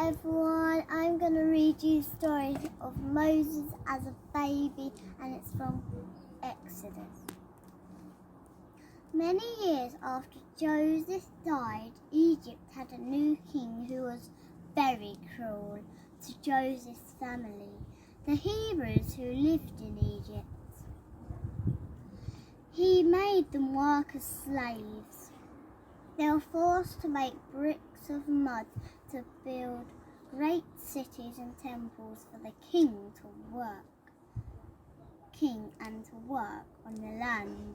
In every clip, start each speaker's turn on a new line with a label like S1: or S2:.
S1: everyone, I'm going to read you a story of Moses as a baby, and it's from Exodus. Many years after Joseph died, Egypt had a new king who was very cruel to Joseph's family, the Hebrews who lived in Egypt. He made them work as slaves. They were forced to make bricks of mud to build great cities and temples for the king and to work on the land.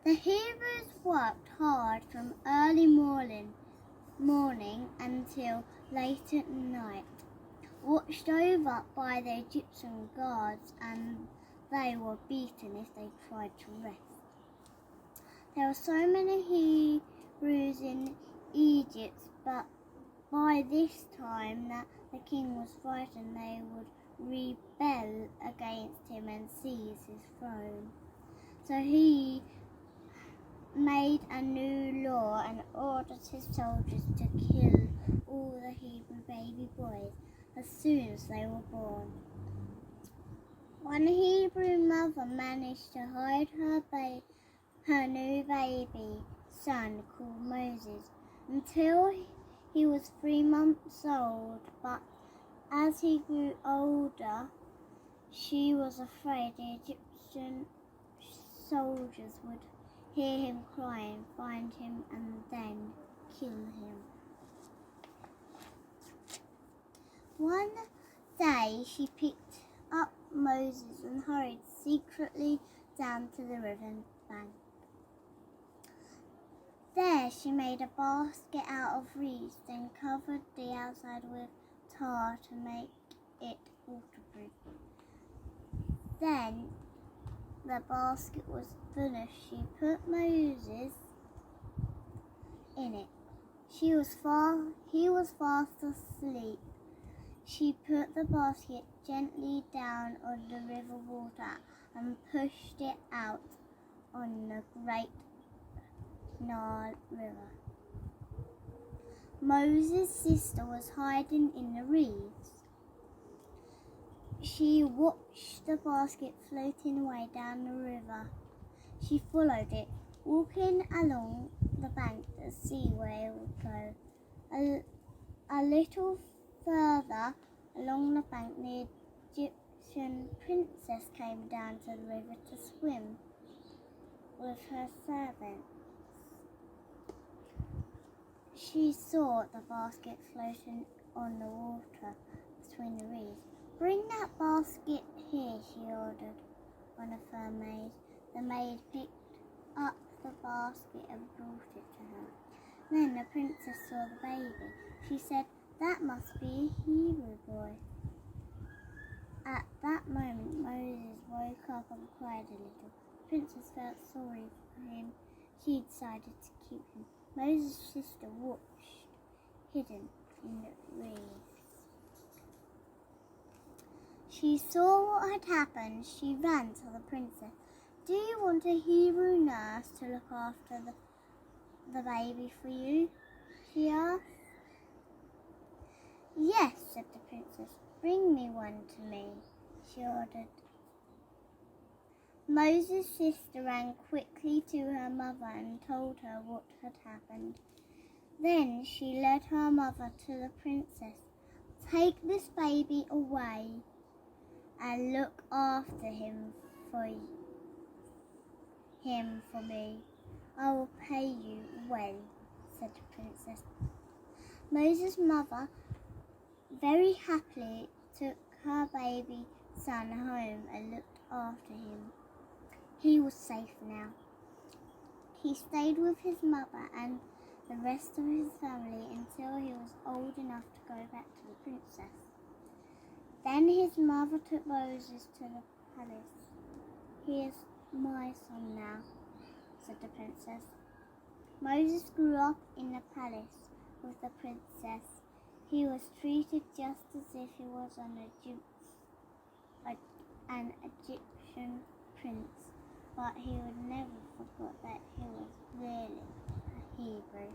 S1: The Hebrews worked hard from early morning until late at night, watched over by the Egyptian guards, and they were beaten if they tried to rest. There were so many Hebrews in Egypt, but by this time that the king was frightened, they would rebel against him and seize his throne. So he made a new law and ordered his soldiers to kill all the Hebrew baby boys as soon as they were born. One Hebrew mother managed to hide her new baby son called Moses until he was 3 months old, but as he grew older, she was afraid the Egyptian soldiers would hear him crying, find him, and then kill him. One day she picked up Moses and hurried secretly down to the river bank. There she made a basket out of reeds, then covered the outside with tar to make it waterproof. Then the basket was finished. She put Moses in it. He was fast asleep. She put the basket gently down on the river water and pushed it out on the great Nile River. Moses' sister was hiding in the reeds. She watched the basket floating away down the river. She followed it, walking along the bank to see where it would go. A little further along the bank, the Egyptian princess came down to the river to swim with her servants. She saw the basket floating on the water between the reeds. "Bring that basket here," she ordered one of her maids. The maid picked up the basket and brought it to her. Then the princess saw the baby. She said, "That must be a Hebrew boy." At that moment, Moses woke up and cried a little. The princess felt sorry for him. She decided to keep him. Moses' sister watched, hidden in the reeds. She saw what had happened. She ran to the princess. "Do you want a Hebrew nurse to look after the baby for you?" she asked. "Yes," said the princess. "Bring me one to me," she ordered. Moses' sister ran quickly to her mother and told her what had happened. Then she led her mother to the princess. "Take this baby away and look after him for me. I will pay you well," said the princess. Moses' mother very happily took her baby son home and looked after him. He was safe now. He stayed with his mother and the rest of his family until he was old enough to go back to the princess. Then his mother took Moses to the palace. "He is my son now," said the princess. Moses grew up in the palace with the princess. He was treated just as if he was an Egyptian prince, but he would never forget that he was really a Hebrew.